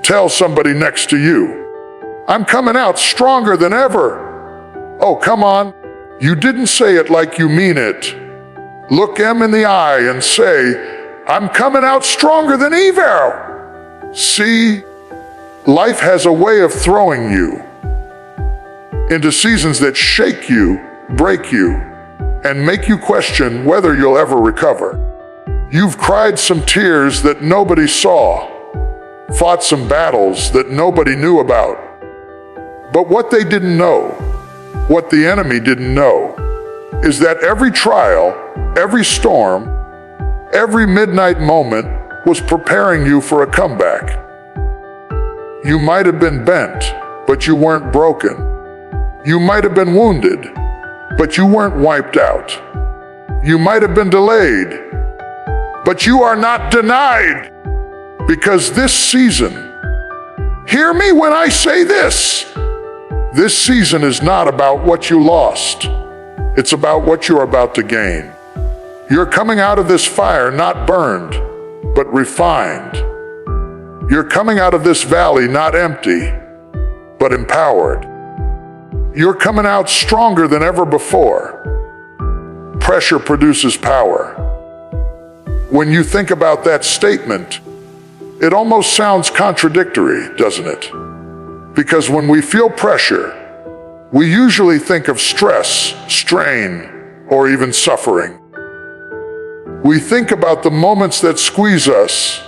Tell somebody next to you, I'm coming out stronger than ever. Oh, come on. You didn't say it like you mean it. Look them in the eye and say, I'm coming out stronger than ever. See, life has a way of throwing you into seasons that shake you, break you, and make you question whether you'll ever recover. You've cried some tears that nobody saw, fought some battles that nobody knew about. But what they didn't know, what the enemy didn't know, is that every trial, every storm, every midnight moment was preparing you for a comeback. You might have been bent, but you weren't broken. You might have been wounded, but you weren't wiped out. You might have been delayed, but you are not denied. Because this season, hear me when I say this season is not about what you lost. It's about what you're about to gain. You're coming out of this fire not burned, but refined. You're coming out of this valley not empty, but empowered. You're coming out stronger than ever before. Pressure produces power. When you think about that statement, it almost sounds contradictory, doesn't it? Because when we feel pressure, we usually think of stress, strain, or even suffering. We think about the moments that squeeze us,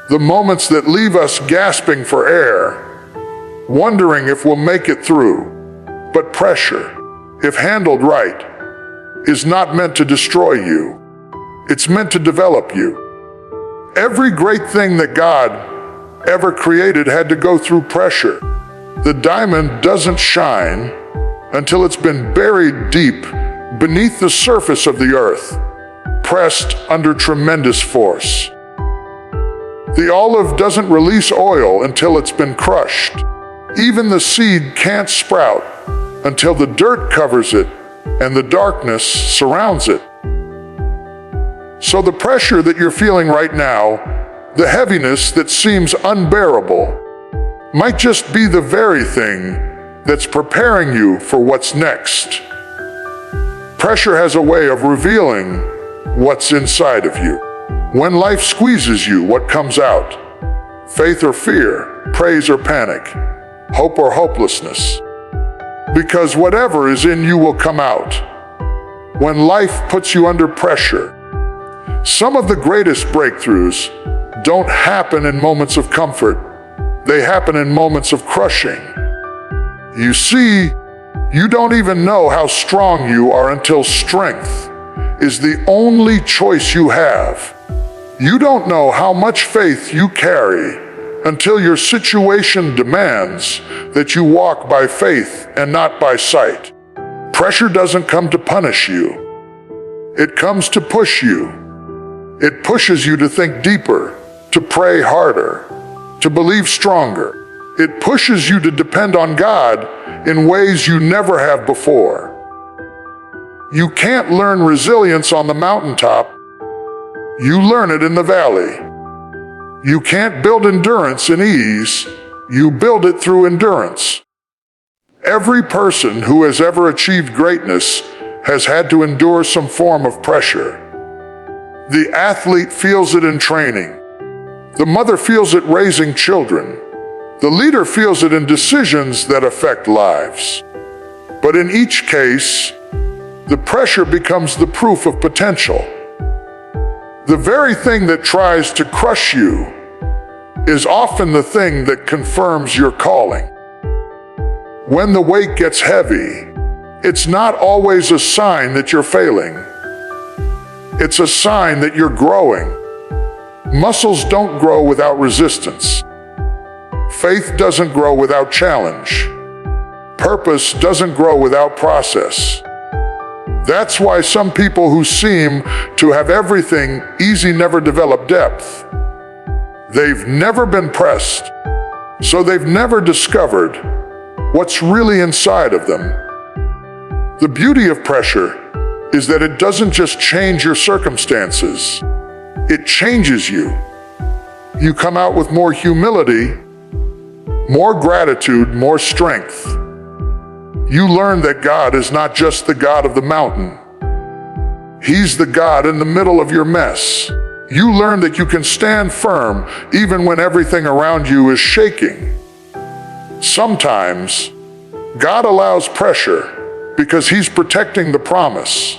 the moments that leave us gasping for air, wondering if we'll make it through. But pressure, if handled right, is not meant to destroy you. It's meant to develop you. Every great thing that God ever created had to go through pressure. The diamond doesn't shine until it's been buried deep beneath the surface of the earth, pressed under tremendous force. The olive doesn't release oil until it's been crushed. Even the seed can't sprout until the dirt covers it and the darkness surrounds it. So the pressure that you're feeling right now, the heaviness that seems unbearable, might just be the very thing that's preparing you for what's next. Pressure has a way of revealing what's inside of you. When life squeezes you, what comes out? Faith or fear, praise or panic, hope or hopelessness. Because whatever is in you will come out. When life puts you under pressure, some of the greatest breakthroughs don't happen in moments of comfort. They happen in moments of crushing. You see, you don't even know how strong you are until strength is the only choice you have. You don't know how much faith you carry until your situation demands that you walk by faith and not by sight. Pressure doesn't come to punish you. It comes to push you. It pushes you to think deeper, to pray harder, to believe stronger. It pushes you to depend on God in ways you never have before. You can't learn resilience on the mountaintop. You learn it in the valley. You can't build endurance in ease. You build it through endurance. Every person who has ever achieved greatness has had to endure some form of pressure. The athlete feels it in training. The mother feels it raising children. The leader feels it in decisions that affect lives. But in each case, the pressure becomes the proof of potential. The very thing that tries to crush you is often the thing that confirms your calling. When the weight gets heavy, it's not always a sign that you're failing. It's a sign that you're growing. Muscles don't grow without resistance. Faith doesn't grow without challenge. Purpose doesn't grow without process. That's why some people who seem to have everything easy never develop depth. They've never been pressed, so they've never discovered what's really inside of them. The beauty of pressure is that it doesn't just change your circumstances, it changes you. You come out with more humility, more gratitude, more strength. You learn that God is not just the God of the mountain. He's the God in the middle of your mess. You learn that you can stand firm even when everything around you is shaking. Sometimes, God allows pressure because He's protecting the promise.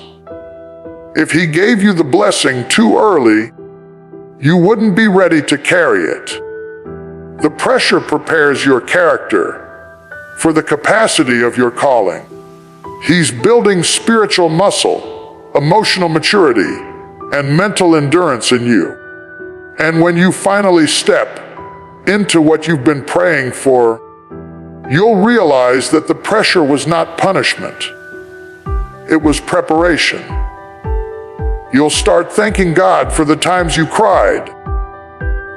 If He gave you the blessing too early, you wouldn't be ready to carry it. The pressure prepares your character for the capacity of your calling. He's building spiritual muscle, emotional maturity, and mental endurance in you. And when you finally step into what you've been praying for, you'll realize that the pressure was not punishment. It was preparation. You'll start thanking God for the times you cried,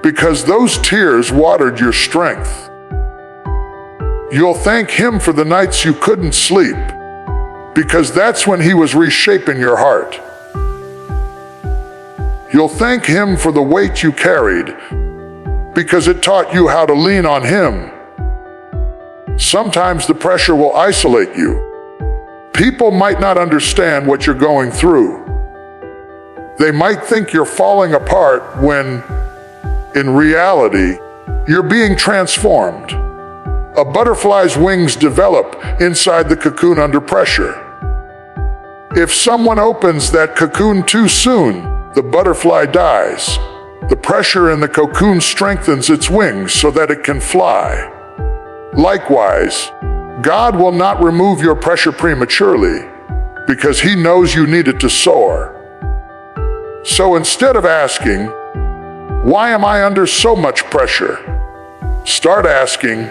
because those tears watered your strength. You'll thank Him for the nights you couldn't sleep, because that's when He was reshaping your heart. You'll thank Him for the weight you carried, because it taught you how to lean on Him. Sometimes the pressure will isolate you. People might not understand what you're going through. They might think you're falling apart when, in reality, you're being transformed. A butterfly's wings develop inside the cocoon under pressure. If someone opens that cocoon too soon, the butterfly dies. The pressure in the cocoon strengthens its wings so that it can fly. Likewise, God will not remove your pressure prematurely because He knows you need it to soar. So instead of asking, "Why am I under so much pressure?" start asking,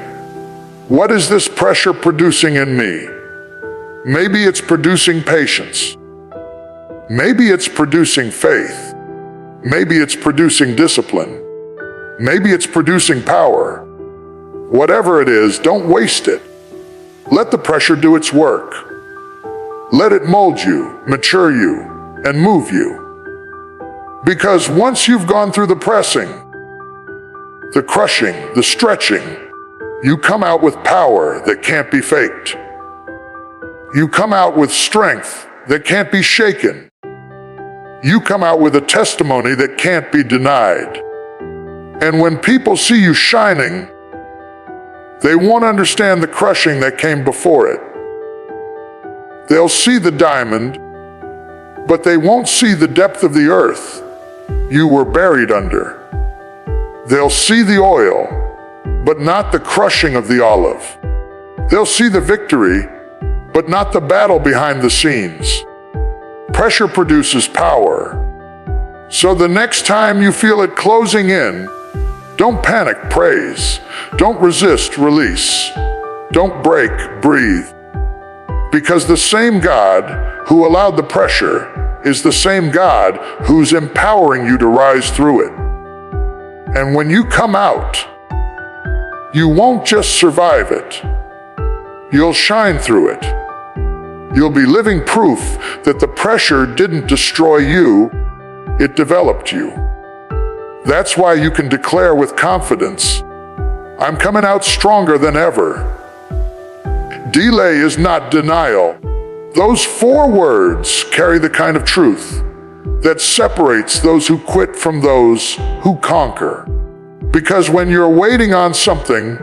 "What is this pressure producing in me?" Maybe it's producing patience. Maybe it's producing faith. Maybe it's producing discipline. Maybe it's producing power. Whatever it is, don't waste it. Let the pressure do its work. Let it mold you, mature you, and move you. Because once you've gone through the pressing, the crushing, the stretching, you come out with power that can't be faked. You come out with strength that can't be shaken. You come out with a testimony that can't be denied. And when people see you shining, they won't understand the crushing that came before it. They'll see the diamond, but they won't see the depth of the earth you were buried under. They'll see the oil, but not the crushing of the olive. They'll see the victory, but not the battle behind the scenes. Pressure produces power. So the next time you feel it closing in, don't panic, praise. Don't resist, release. Don't break, breathe. Because the same God who allowed the pressure is the same God who's empowering you to rise through it. And when you come out, you won't just survive it. You'll shine through it. You'll be living proof that the pressure didn't destroy you, it developed you. That's why you can declare with confidence, "I'm coming out stronger than ever." Delay is not denial. Those 4 words carry the kind of truth that separates those who quit from those who conquer. Because when you're waiting on something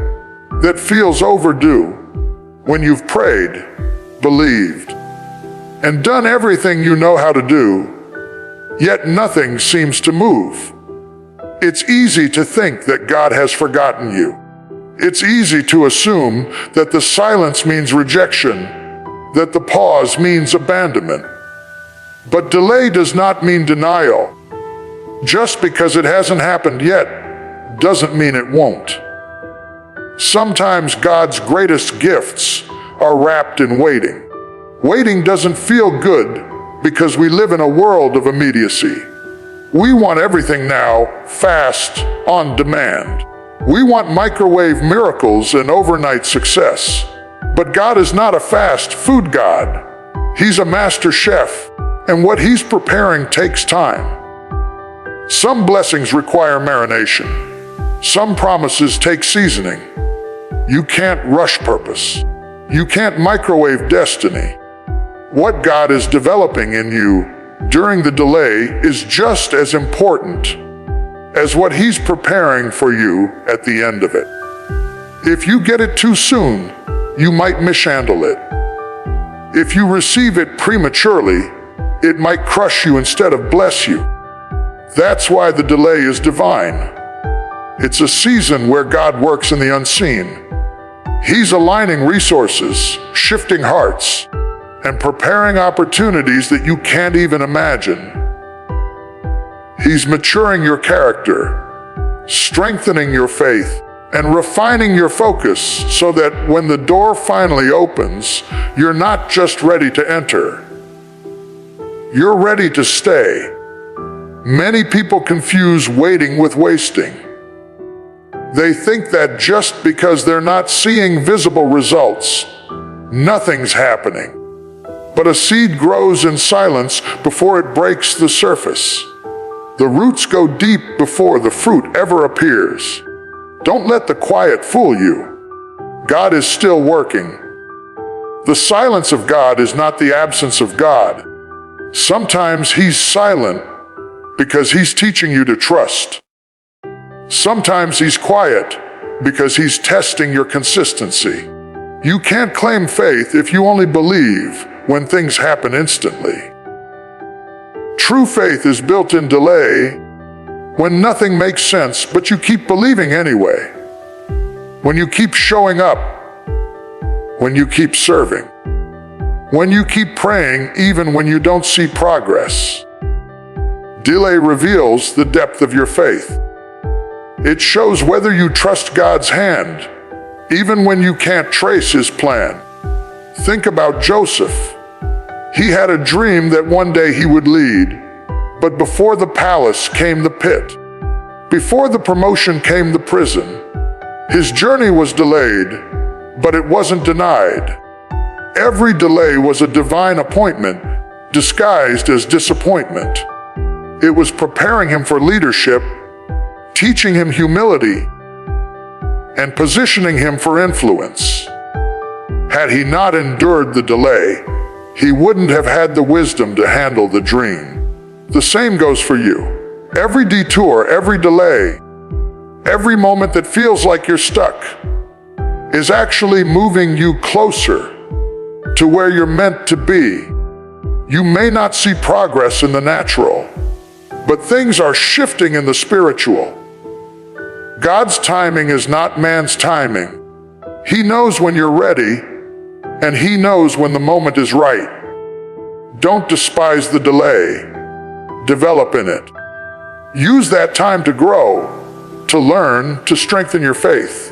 that feels overdue, when you've prayed, believed, and done everything you know how to do, yet nothing seems to move, it's easy to think that God has forgotten you. It's easy to assume that the silence means rejection, that the pause means abandonment. But delay does not mean denial. Just because it hasn't happened yet doesn't mean it won't. Sometimes God's greatest gifts are wrapped in waiting. Waiting doesn't feel good because we live in a world of immediacy. We want everything now, fast, on demand. We want microwave miracles and overnight success. But God is not a fast food God. He's a master chef, and what He's preparing takes time. Some blessings require marination. Some promises take seasoning. You can't rush purpose. You can't microwave destiny. What God is developing in you during the delay is just as important as what He's preparing for you at the end of it. If you get it too soon, you might mishandle it. If you receive it prematurely, it might crush you instead of bless you. That's why the delay is divine. It's a season where God works in the unseen. He's aligning resources, shifting hearts, and preparing opportunities that you can't even imagine. He's maturing your character, strengthening your faith, and refining your focus so that when the door finally opens, you're not just ready to enter. You're ready to stay. Many people confuse waiting with wasting. They think that just because they're not seeing visible results, nothing's happening. But a seed grows in silence before it breaks the surface. The roots go deep before the fruit ever appears. Don't let the quiet fool you. God is still working. The silence of God is not the absence of God. Sometimes He's silent because He's teaching you to trust. Sometimes He's quiet because He's testing your consistency. You can't claim faith if you only believe when things happen instantly. True faith is built in delay, when nothing makes sense, but you keep believing anyway. When you keep showing up, when you keep serving, when you keep praying even when you don't see progress. Delay reveals the depth of your faith. It shows whether you trust God's hand, even when you can't trace His plan. Think about Joseph. He had a dream that one day he would lead, but before the palace came the pit. Before the promotion came the prison. His journey was delayed, but it wasn't denied. Every delay was a divine appointment, disguised as disappointment. It was preparing him for leadership, teaching him humility, and positioning him for influence. Had he not endured the delay, he wouldn't have had the wisdom to handle the dream. The same goes for you. Every detour, every delay, every moment that feels like you're stuck is actually moving you closer to where you're meant to be. You may not see progress in the natural, but things are shifting in the spiritual. God's timing is not man's timing. He knows when you're ready, and He knows when the moment is right. Don't despise the delay. Develop in it. Use that time to grow, to learn, to strengthen your faith.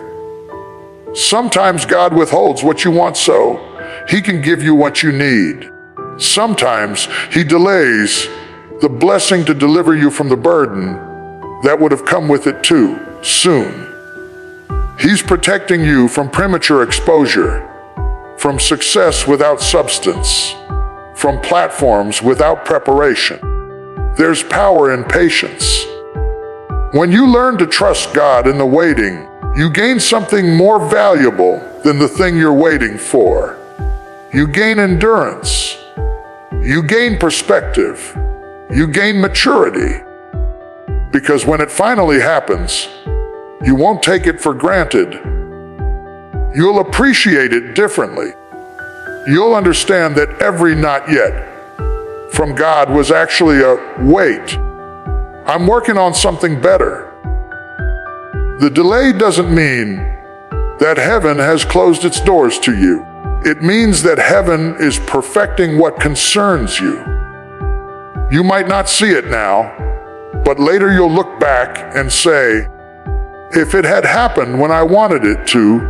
Sometimes God withholds what you want so He can give you what you need. Sometimes He delays the blessing to deliver you from the burden that would have come with it too soon. He's protecting you from premature exposure, from success without substance, from platforms without preparation. There's power in patience. When you learn to trust God in the waiting, you gain something more valuable than the thing you're waiting for. You gain endurance. You gain perspective. You gain maturity. Because when it finally happens, you won't take it for granted. You'll appreciate it differently. You'll understand that every not yet from God was actually a wait. I'm working on something better. The delay doesn't mean that heaven has closed its doors to you. It means that heaven is perfecting what concerns you. You might not see it now, but later you'll look back and say, if it had happened when I wanted it to,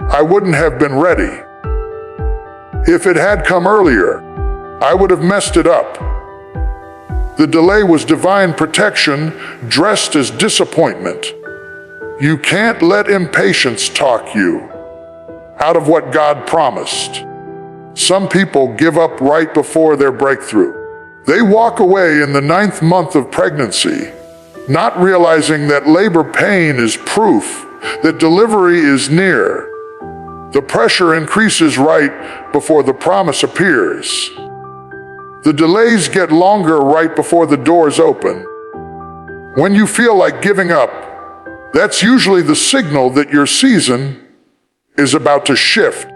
I wouldn't have been ready. If it had come earlier, I would have messed it up. The delay was divine protection dressed as disappointment. You can't let impatience talk you out of what God promised. Some people give up right before their breakthrough. They walk away in the 9th month of pregnancy, not realizing that labor pain is proof that delivery is near. The pressure increases right before the promise appears. The delays get longer right before the doors open. When you feel like giving up, that's usually the signal that your season is about to shift.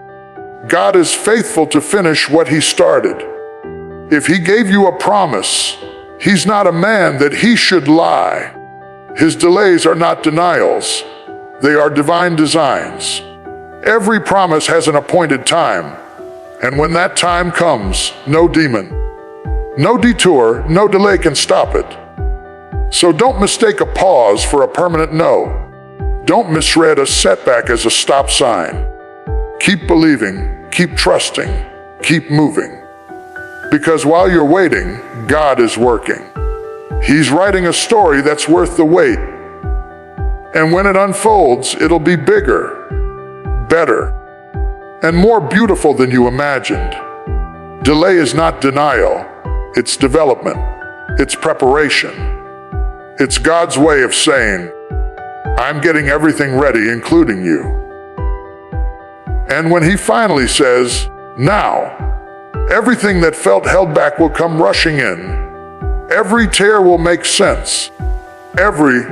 God is faithful to finish what He started. If He gave you a promise, He's not a man that He should lie. His delays are not denials. They are divine designs. Every promise has an appointed time, and when that time comes, no demon, no detour, no delay can stop it. So don't mistake a pause for a permanent no. Don't misread a setback as a stop sign. Keep believing, keep trusting, keep moving. Because while you're waiting, God is working. He's writing a story that's worth the wait. And when it unfolds, it'll be bigger, better, and more beautiful than you imagined. Delay is not denial, it's development, it's preparation. It's God's way of saying, I'm getting everything ready, including you. And when He finally says, now, everything that felt held back will come rushing in. Every tear will make sense. Every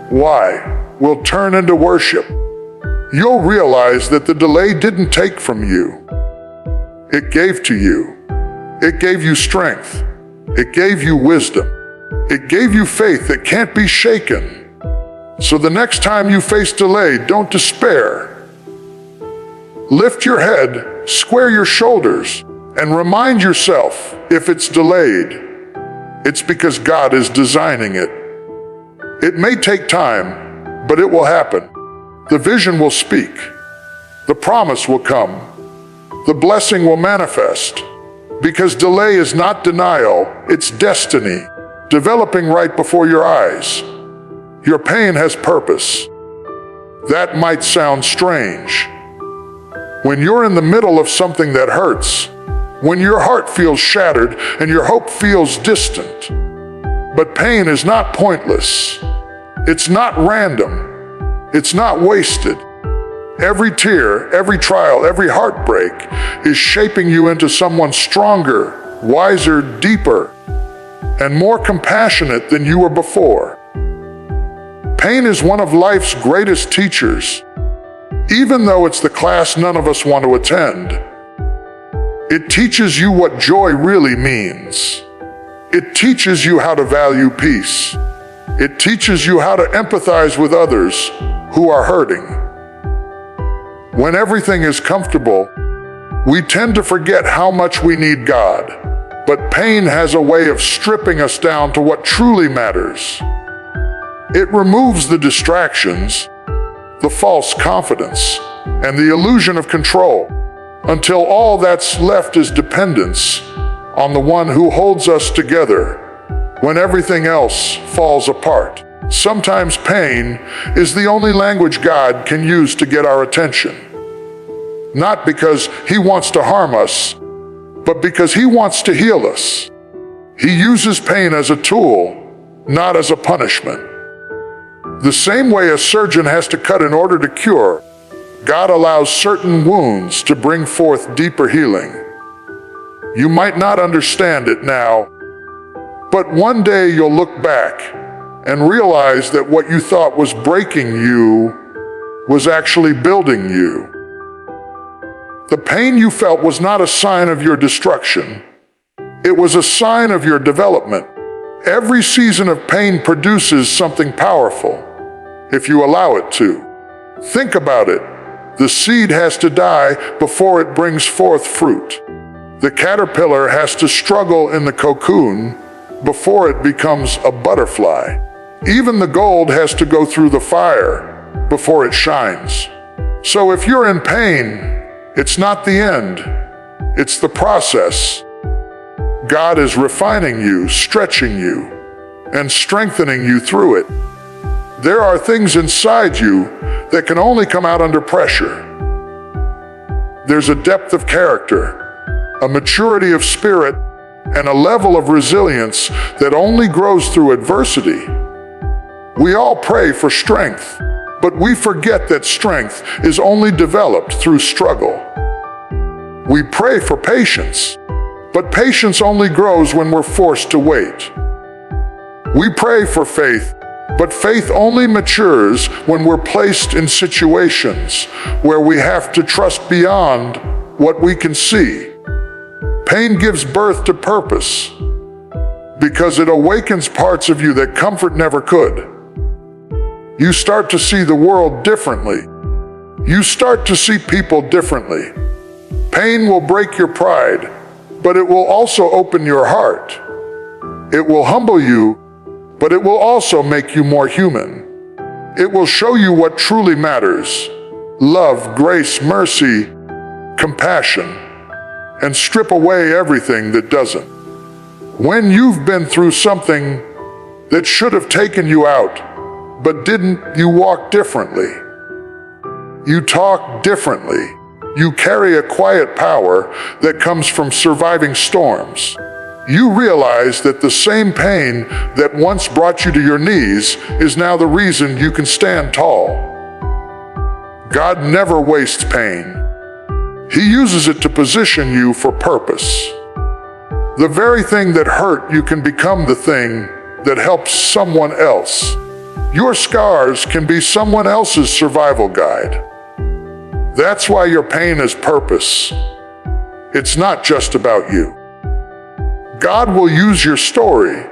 why will turn into worship. You'll realize that the delay didn't take from you. It gave to you. It gave you strength. It gave you wisdom. It gave you faith that can't be shaken. So the next time you face delay, don't despair. Lift your head, square your shoulders, and remind yourself, if it's delayed, it's because God is designing it. It may take time, but it will happen. The vision will speak. The promise will come. The blessing will manifest. Because delay is not denial, it's destiny, developing right before your eyes. Your pain has purpose. That might sound strange. When you're in the middle of something that hurts, when your heart feels shattered and your hope feels distant. But pain is not pointless. It's not random. It's not wasted. Every tear, every trial, every heartbreak is shaping you into someone stronger, wiser, deeper, and more compassionate than you were before. Pain is one of life's greatest teachers, even though it's the class none of us want to attend. It teaches you what joy really means. It teaches you how to value peace. It teaches you how to empathize with others who are hurting. When everything is comfortable, we tend to forget how much we need God. But pain has a way of stripping us down to what truly matters. It removes the distractions, the false confidence, and the illusion of control, until all that's left is dependence on the one who holds us together when everything else falls apart. Sometimes pain is the only language God can use to get our attention. Not because He wants to harm us, but because He wants to heal us. He uses pain as a tool, not as a punishment. The same way a surgeon has to cut in order to cure, God allows certain wounds to bring forth deeper healing. You might not understand it now, but one day you'll look back and realize that what you thought was breaking you was actually building you. The pain you felt was not a sign of your destruction. It was a sign of your development. Every season of pain produces something powerful, if you allow it to. Think about it. The seed has to die before it brings forth fruit. The caterpillar has to struggle in the cocoon before it becomes a butterfly. Even the gold has to go through the fire before it shines. So if you're in pain, it's not the end, it's the process. God is refining you, stretching you, and strengthening you through it. There are things inside you that can only come out under pressure. There's a depth of character, a maturity of spirit, and a level of resilience that only grows through adversity. We all pray for strength, But we forget that strength is only developed through struggle. We pray for patience, but patience only grows when we're forced to wait. We pray for faith, but faith only matures when we're placed in situations where we have to trust beyond what we can see. Pain gives birth to purpose because it awakens parts of you that comfort never could. You start to see the world differently. You start to see people differently. Pain will break your pride, but it will also open your heart. It will humble you, but it will also make you more human. It will show you what truly matters: love, grace, mercy, compassion, and strip away everything that doesn't. When you've been through something that should have taken you out, but didn't, you walk differently. You talk differently. You carry a quiet power that comes from surviving storms. You realize that the same pain that once brought you to your knees is now the reason you can stand tall. God never wastes pain. He uses it to position you for purpose. The very thing that hurt you can become the thing that helps someone else. Your scars can be someone else's survival guide. That's why your pain has purpose. It's not just about you. God will use your story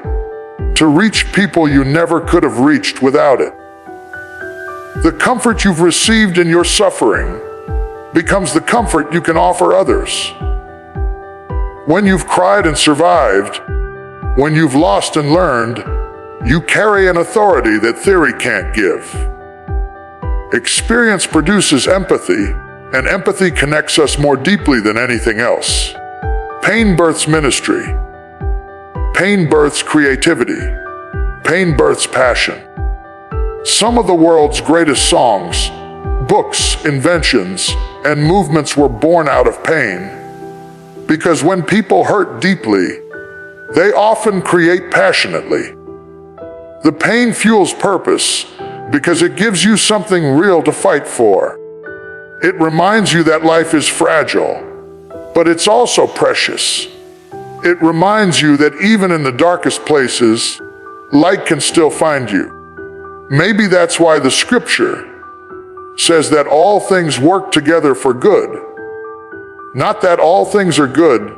to reach people you never could have reached without it. The comfort you've received in your suffering becomes the comfort you can offer others. When you've cried and survived, when you've lost and learned, you carry an authority that theory can't give. Experience produces empathy, and empathy connects us more deeply than anything else. Pain births ministry. Pain births creativity. Pain births passion. Some of the world's greatest songs, books, inventions, and movements were born out of pain. Because when people hurt deeply, they often create passionately. The pain fuels purpose because it gives you something real to fight for. It reminds you that life is fragile, but it's also precious. It reminds you that even in the darkest places, light can still find you. Maybe that's why the scripture says that all things work together for good. Not that all things are good,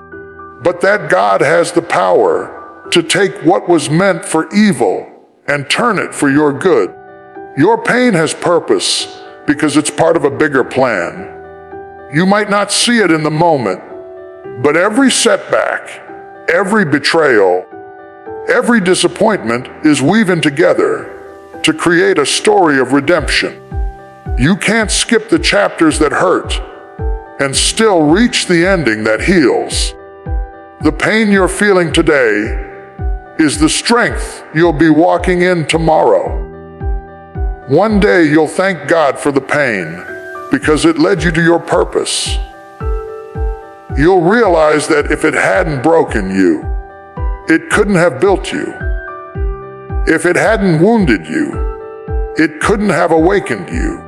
but that God has the power to take what was meant for evil and turn it for your good. Your pain has purpose because it's part of a bigger plan. You might not see it in the moment, but every setback, every betrayal, every disappointment is weaving together to create a story of redemption. You can't skip the chapters that hurt and still reach the ending that heals. The pain you're feeling today is the strength you'll be walking in tomorrow. One day you'll thank God for the pain because it led you to your purpose. You'll realize that if it hadn't broken you, it couldn't have built you. If it hadn't wounded you, it couldn't have awakened you.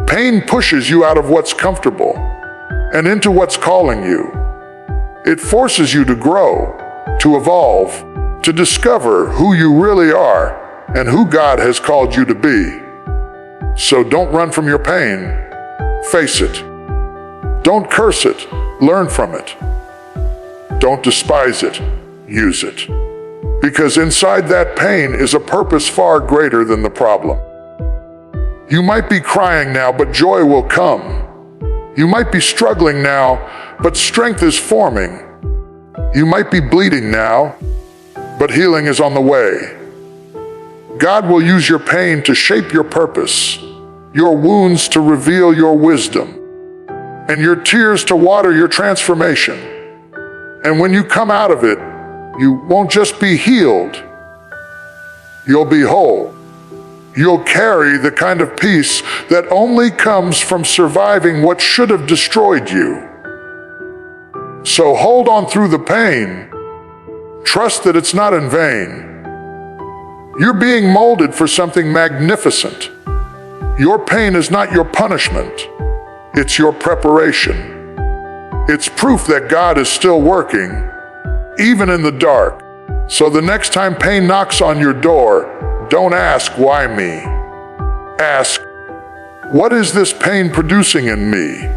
Pain pushes you out of what's comfortable and into what's calling you. It forces you to grow, to evolve, to discover who you really are and who God has called you to be. So don't run from your pain. Face it. Don't curse it. Learn from it. Don't despise it. Use it. Because inside that pain is a purpose far greater than the problem. You might be crying now, but joy will come. You might be struggling now, but strength is forming. You might be bleeding now, but healing is on the way. God will use your pain to shape your purpose, your wounds to reveal your wisdom, and your tears to water your transformation. And when you come out of it, you won't just be healed, you'll be whole. You'll carry the kind of peace that only comes from surviving what should have destroyed you. So hold on through the pain. Trust that it's not in vain. You're being molded for something magnificent. Your pain is not your punishment. It's your preparation. It's proof that God is still working, even in the dark. So the next time pain knocks on your door, don't ask, why me? Ask, what is this pain producing in me?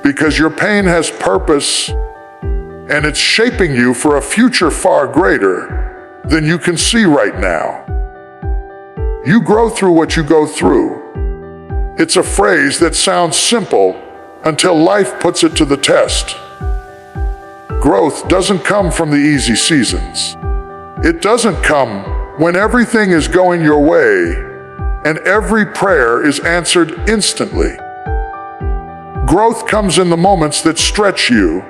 Because your pain has purpose, and it's shaping you for a future far greater than you can see right now. You grow through what you go through. It's a phrase that sounds simple until life puts it to the test. Growth doesn't come from the easy seasons. It doesn't come when everything is going your way and every prayer is answered instantly. Growth comes in the moments that stretch you,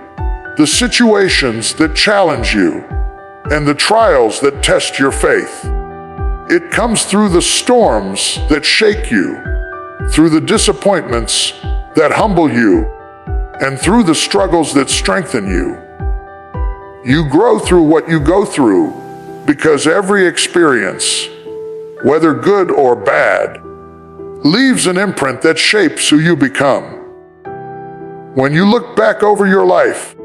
the situations that challenge you, and the trials that test your faith. It comes through the storms that shake you, through the disappointments that humble you, and through the struggles that strengthen you. You grow through what you go through because every experience, whether good or bad, leaves an imprint that shapes who you become. When you look back over your life,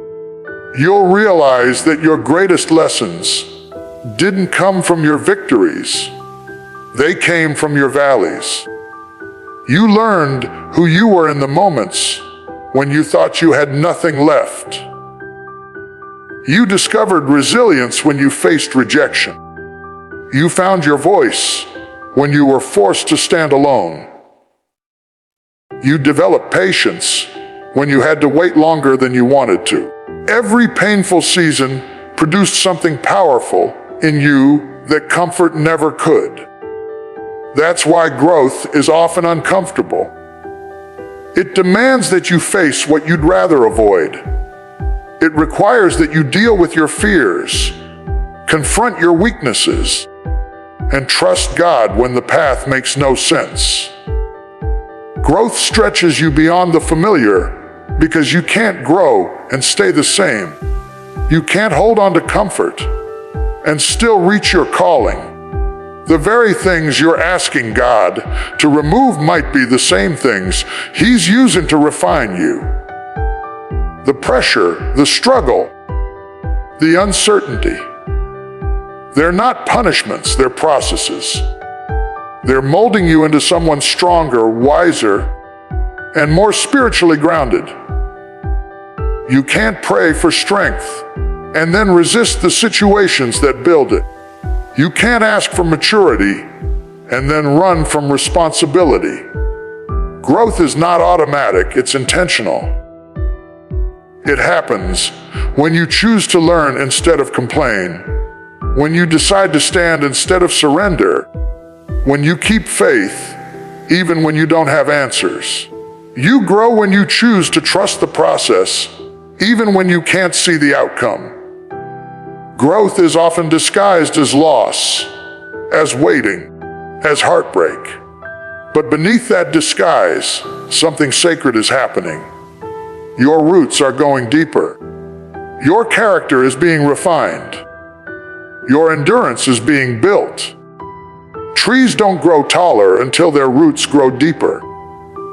you'll realize that your greatest lessons didn't come from your victories. They came from your valleys. You learned who you were in the moments when you thought you had nothing left. You discovered resilience when you faced rejection. You found your voice when you were forced to stand alone. You developed patience when you had to wait longer than you wanted to. Every painful season produced something powerful in you that comfort never could. That's why growth is often uncomfortable. It demands that you face what you'd rather avoid. It requires that you deal with your fears, confront your weaknesses, and trust God when the path makes no sense. Growth stretches you beyond the familiar because you can't grow and stay the same. You can't hold on to comfort and still reach your calling. The very things you're asking God to remove might be the same things He's using to refine you. The pressure, the struggle, the uncertainty. They're not punishments, they're processes. They're molding you into someone stronger, wiser, and more spiritually grounded. You can't pray for strength and then resist the situations that build it. You can't ask for maturity and then run from responsibility. Growth is not automatic, it's intentional. It happens when you choose to learn instead of complain, when you decide to stand instead of surrender, when you keep faith even when you don't have answers. You grow when you choose to trust the process, even when you can't see the outcome. Growth is often disguised as loss, as waiting, as heartbreak. But beneath that disguise, something sacred is happening. Your roots are going deeper. Your character is being refined. Your endurance is being built. Trees don't grow taller until their roots grow deeper.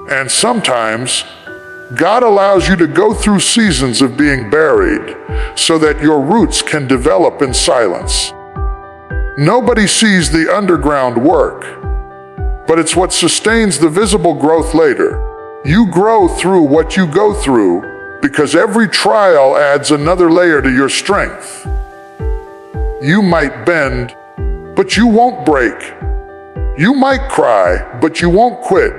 And sometimes, God allows you to go through seasons of being buried so that your roots can develop in silence. Nobody sees the underground work, but it's what sustains the visible growth later. You grow through what you go through because every trial adds another layer to your strength. You might bend, but you won't break. You might cry, but you won't quit.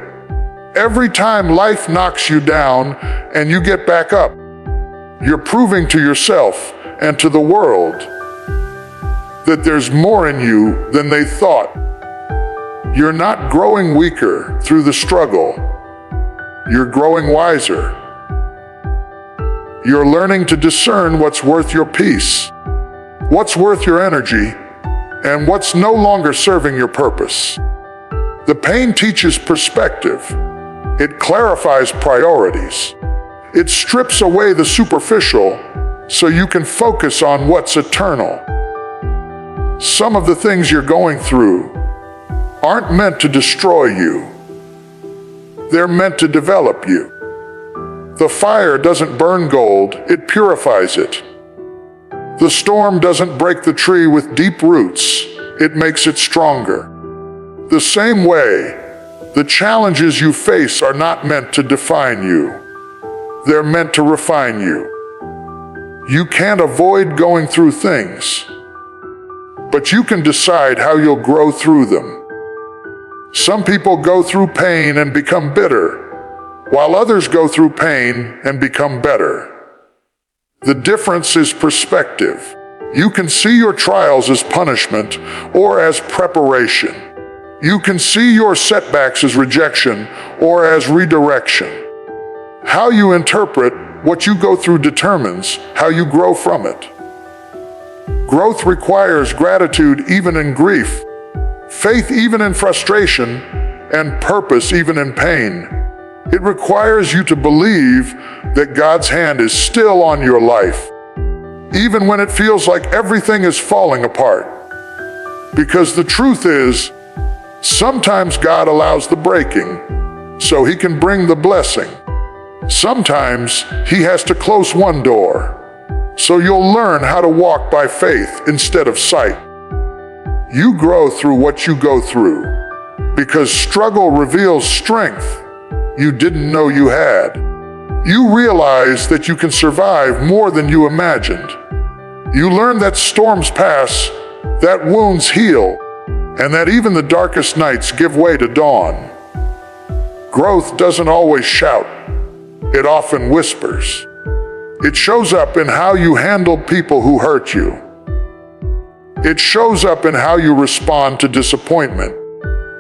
Every time life knocks you down and you get back up, you're proving to yourself and to the world that there's more in you than they thought. You're not growing weaker through the struggle. You're growing wiser. You're learning to discern what's worth your peace, what's worth your energy, and what's no longer serving your purpose. The pain teaches perspective. It clarifies priorities. It strips away the superficial so you can focus on what's eternal. Some of the things you're going through aren't meant to destroy you. they're meant to develop you. The fire doesn't burn gold, it purifies it. The storm doesn't break the tree with deep roots, it makes it stronger. The same way, the challenges you face are not meant to define you. They're meant to refine you. You can't avoid going through things, but you can decide how you'll grow through them. Some people go through pain and become bitter, while others go through pain and become better. The difference is perspective. You can see your trials as punishment or as preparation. You can see your setbacks as rejection or as redirection. How you interpret what you go through determines how you grow from it. Growth requires gratitude even in grief, faith even in frustration, and purpose even in pain. It requires you to believe that God's hand is still on your life, even when it feels like everything is falling apart. Because the truth is, sometimes God allows the breaking so He can bring the blessing. Sometimes He has to close one door so you'll learn how to walk by faith instead of sight. You grow through what you go through because struggle reveals strength you didn't know you had. You realize that you can survive more than you imagined. You learn that storms pass, that wounds heal, and that even the darkest nights give way to dawn. Growth doesn't always shout. It often whispers. It shows up in how you handle people who hurt you. It shows up in how you respond to disappointment.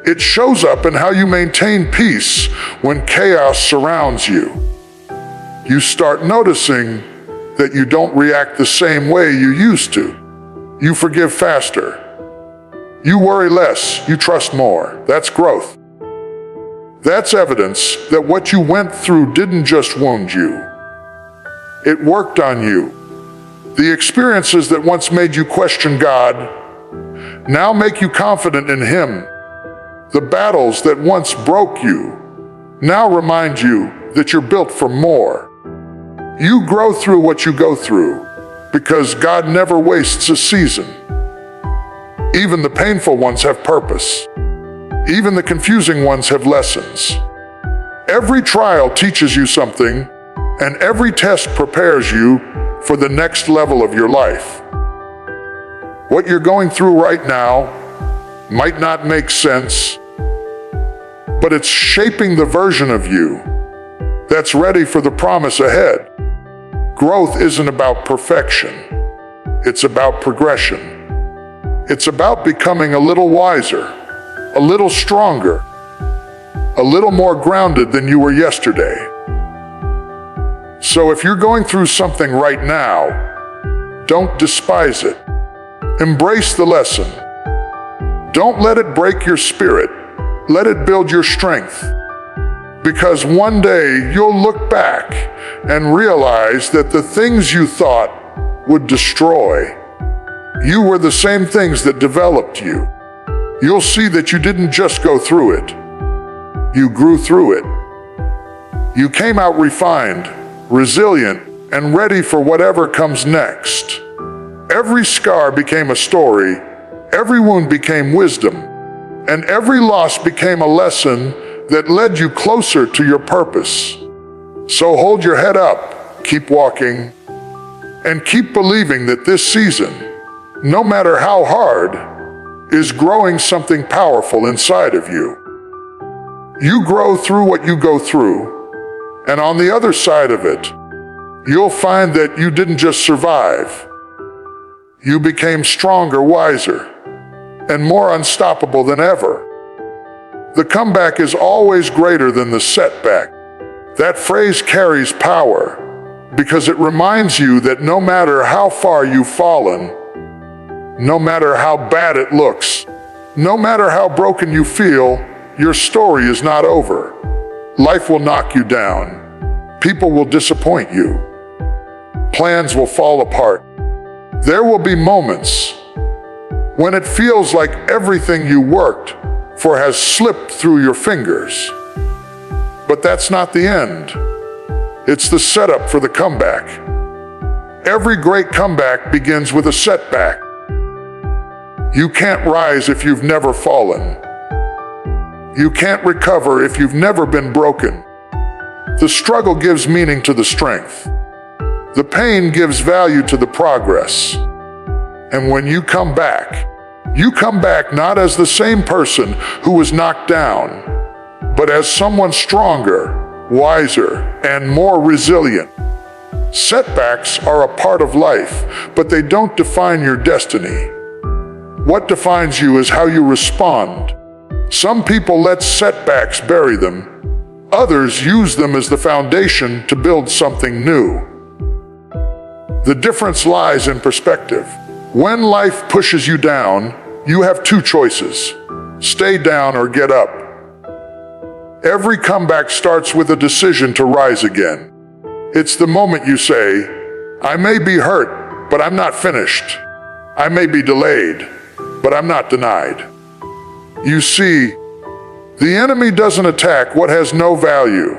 It shows up in how you maintain peace when chaos surrounds you. You start noticing that you don't react the same way you used to. You forgive faster. You worry less. You trust more. That's growth. That's evidence that what you went through didn't just wound you. It worked on you. The experiences that once made you question God now make you confident in Him. The battles that once broke you now remind you that you're built for more. You grow through what you go through because God never wastes a season. Even the painful ones have purpose. Even the confusing ones have lessons. Every trial teaches you something, and every test prepares you for the next level of your life. What you're going through right now might not make sense, but it's shaping the version of you that's ready for the promise ahead. Growth isn't about perfection. It's about progression. It's about becoming a little wiser, a little stronger, a little more grounded than you were yesterday. So if you're going through something right now, don't despise it. Embrace the lesson. Don't let it break your spirit. Let it build your strength. Because one day you'll look back and realize that the things you thought would destroy you were the same things that developed you. You'll see that you didn't just go through it. You grew through it. You came out refined, resilient, and ready for whatever comes next. Every scar became a story, every wound became wisdom, and every loss became a lesson that led you closer to your purpose. So hold your head up, keep walking, and keep believing that this season, no matter how hard, is growing something powerful inside of you. You grow through what you go through, and on the other side of it, you'll find that you didn't just survive. You became stronger, wiser, and more unstoppable than ever. The comeback is always greater than the setback. That phrase carries power because it reminds you that no matter how far you've fallen, no matter how bad it looks, no matter how broken you feel, your story is not over. Life will knock you down. People will disappoint you. Plans will fall apart. There will be moments when it feels like everything you worked for has slipped through your fingers. But that's not the end. It's the setup for the comeback. Every great comeback begins with a setback. You can't rise if you've never fallen. You can't recover if you've never been broken. The struggle gives meaning to the strength. The pain gives value to the progress. And when you come back not as the same person who was knocked down, but as someone stronger, wiser, and more resilient. Setbacks are a part of life, but they don't define your destiny. What defines you is how you respond. Some people let setbacks bury them. Others use them as the foundation to build something new. The difference lies in perspective. When life pushes you down, you have two choices: stay down or get up. Every comeback starts with a decision to rise again. It's the moment you say, I may be hurt, but I'm not finished. I may be delayed, but I'm not denied. You see, the enemy doesn't attack what has no value.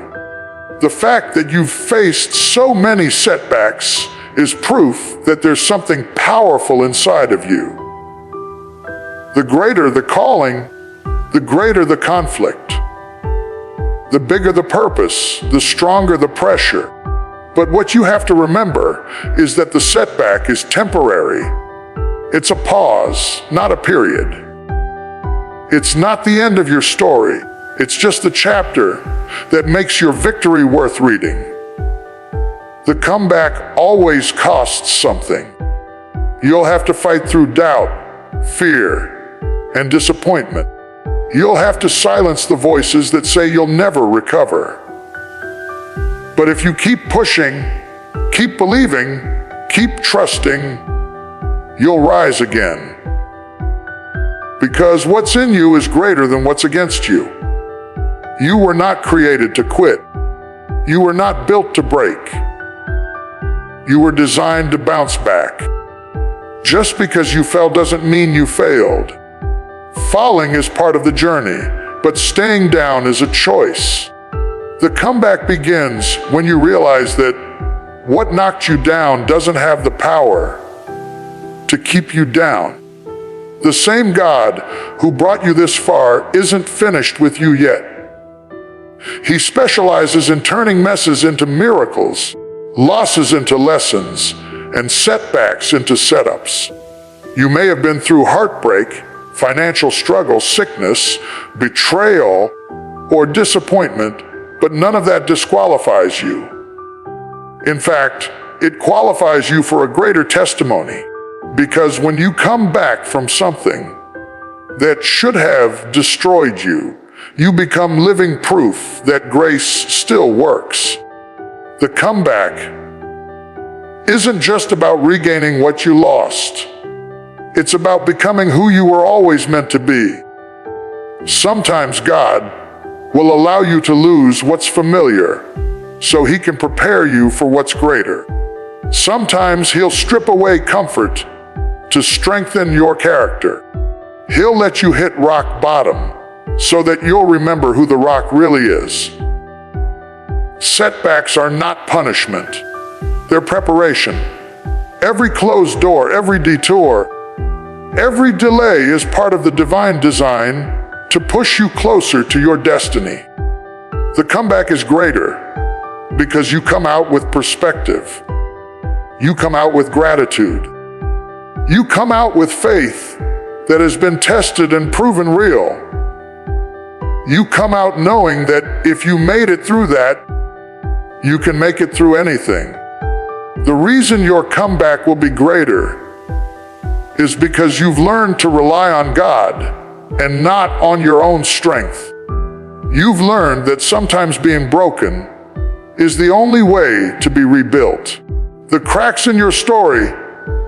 The fact that you've faced so many setbacks is proof that there's something powerful inside of you. The greater the calling, the greater the conflict. The bigger the purpose, the stronger the pressure. But what you have to remember is that the setback is temporary. It's a pause, not a period. It's not the end of your story. It's just the chapter that makes your victory worth reading. The comeback always costs something. You'll have to fight through doubt, fear, and disappointment. You'll have to silence the voices that say you'll never recover. But if you keep pushing, keep believing, keep trusting, you'll rise again. Because what's in you is greater than what's against you. You were not created to quit. You were not built to break. You were designed to bounce back. Just because you fell doesn't mean you failed. Falling is part of the journey, but staying down is a choice. The comeback begins when you realize that what knocked you down doesn't have the power to keep you down. The same God who brought you this far isn't finished with you yet. He specializes in turning messes into miracles, losses into lessons, and setbacks into setups. You may have been through heartbreak, financial struggle, sickness, betrayal, or disappointment, but none of that disqualifies you. In fact, it qualifies you for a greater testimony, because when you come back from something that should have destroyed you, you become living proof that grace still works. The comeback isn't just about regaining what you lost. It's about becoming who you were always meant to be. Sometimes God will allow you to lose what's familiar so He can prepare you for what's greater. Sometimes He'll strip away comfort to strengthen your character. He'll let you hit rock bottom so that you'll remember who the rock really is. Setbacks are not punishment. They're preparation. Every closed door, every detour, every delay is part of the divine design to push you closer to your destiny. The comeback is greater because you come out with perspective. You come out with gratitude. You come out with faith that has been tested and proven real. You come out knowing that if you made it through that, you can make it through anything. The reason your comeback will be greater is because you've learned to rely on God and not on your own strength. You've learned that sometimes being broken is the only way to be rebuilt. The cracks in your story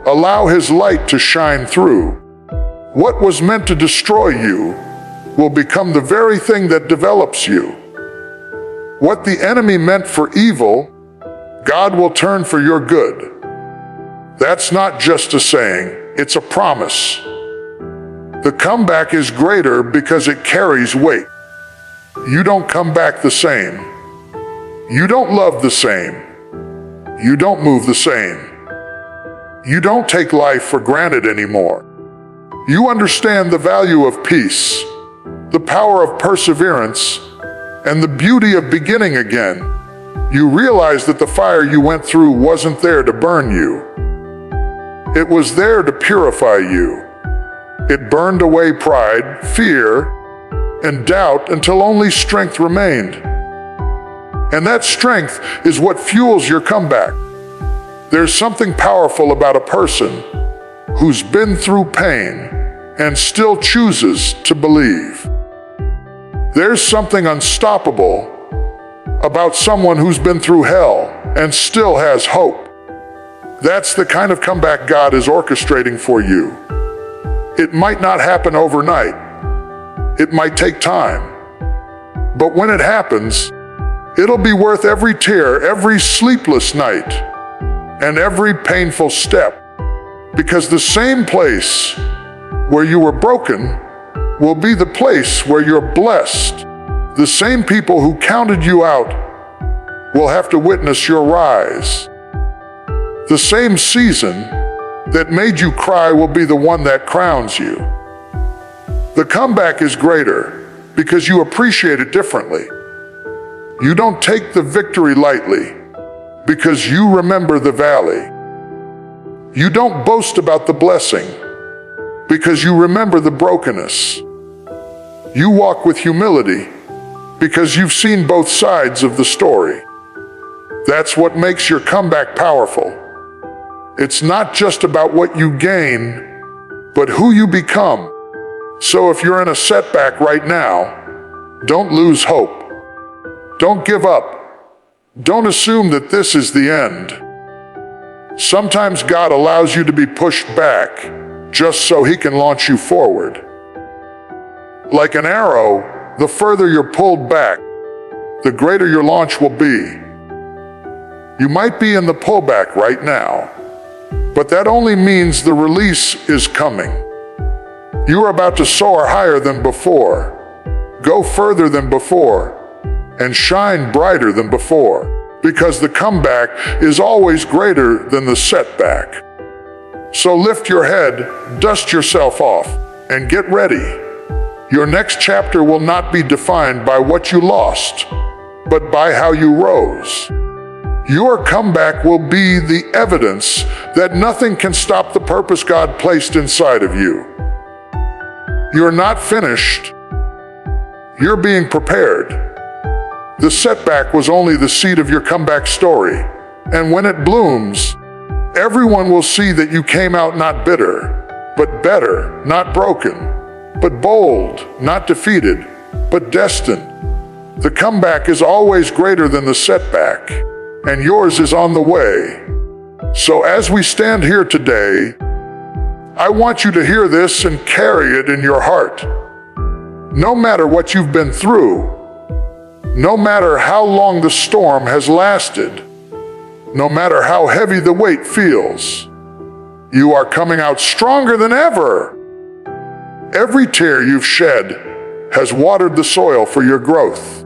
allow His light to shine through. What was meant to destroy you will become the very thing that develops you. What the enemy meant for evil, God will turn for your good. That's not just a saying, it's a promise. The comeback is greater because it carries weight. You don't come back the same. You don't love the same. You don't move the same. You don't take life for granted anymore. You understand the value of peace, the power of perseverance, and the beauty of beginning again. You realize that the fire you went through wasn't there to burn you. It was there to purify you. It burned away pride, fear, and doubt until only strength remained. And that strength is what fuels your comeback. There's something powerful about a person who's been through pain and still chooses to believe. There's something unstoppable about someone who's been through hell and still has hope. That's the kind of comeback God is orchestrating for you. It might not happen overnight. It might take time. But when it happens, it'll be worth every tear, every sleepless night, and every painful step. Because the same place where you were broken will be the place where you're blessed. The same people who counted you out will have to witness your rise. The same season that made you cry will be the one that crowns you. The comeback is greater because you appreciate it differently. You don't take the victory lightly because you remember the valley. You don't boast about the blessing because you remember the brokenness. You walk with humility because you've seen both sides of the story. That's what makes your comeback powerful. It's not just about what you gain, but who you become. So if you're in a setback right now, don't lose hope. Don't give up. Don't assume that this is the end. Sometimes God allows you to be pushed back just so He can launch you forward. Like an arrow, the further you're pulled back, the greater your launch will be. You might be in the pullback right now, but that only means the release is coming. You are about to soar higher than before, go further than before, and shine brighter than before, because the comeback is always greater than the setback. So lift your head, dust yourself off, and get ready. Your next chapter will not be defined by what you lost, but by how you rose. Your comeback will be the evidence that nothing can stop the purpose God placed inside of you. You're not finished. You're being prepared. The setback was only the seed of your comeback story, and when it blooms, everyone will see that you came out not bitter, but better, not broken, but bold, not defeated, but destined. The comeback is always greater than the setback, and yours is on the way. So as we stand here today, I want you to hear this and carry it in your heart. No matter what you've been through, no matter how long the storm has lasted, no matter how heavy the weight feels, you are coming out stronger than ever. Every tear you've shed has watered the soil for your growth.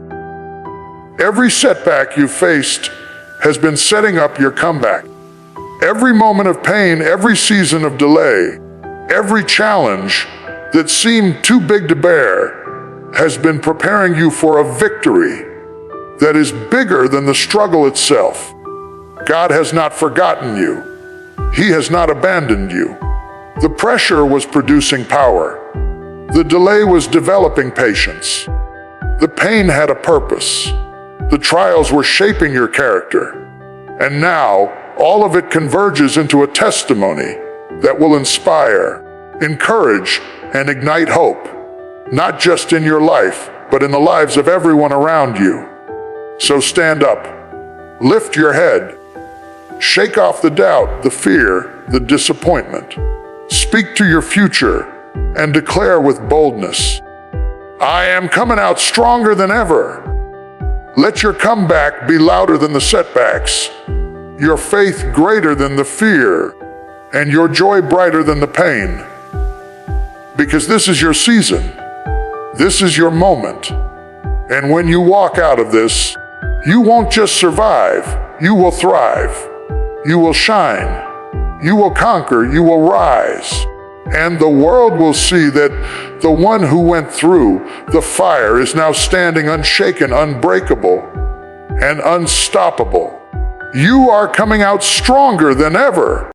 Every setback you've faced has been setting up your comeback. Every moment of pain, every season of delay, every challenge that seemed too big to bear has been preparing you for a victory that is bigger than the struggle itself. God has not forgotten you. He has not abandoned you. The pressure was producing power. The delay was developing patience. The pain had a purpose. The trials were shaping your character. And now, all of it converges into a testimony that will inspire, encourage, and ignite hope, not just in your life, but in the lives of everyone around you. So stand up, lift your head, shake off the doubt, the fear, the disappointment. Speak to your future and declare with boldness, I am coming out stronger than ever. Let your comeback be louder than the setbacks, your faith greater than the fear, and your joy brighter than the pain. Because this is your season. This is your moment. And when you walk out of this, you won't just survive, you will thrive. You will shine. You will conquer, you will rise. And the world will see that the one who went through the fire is now standing unshaken, unbreakable, and unstoppable. You are coming out stronger than ever.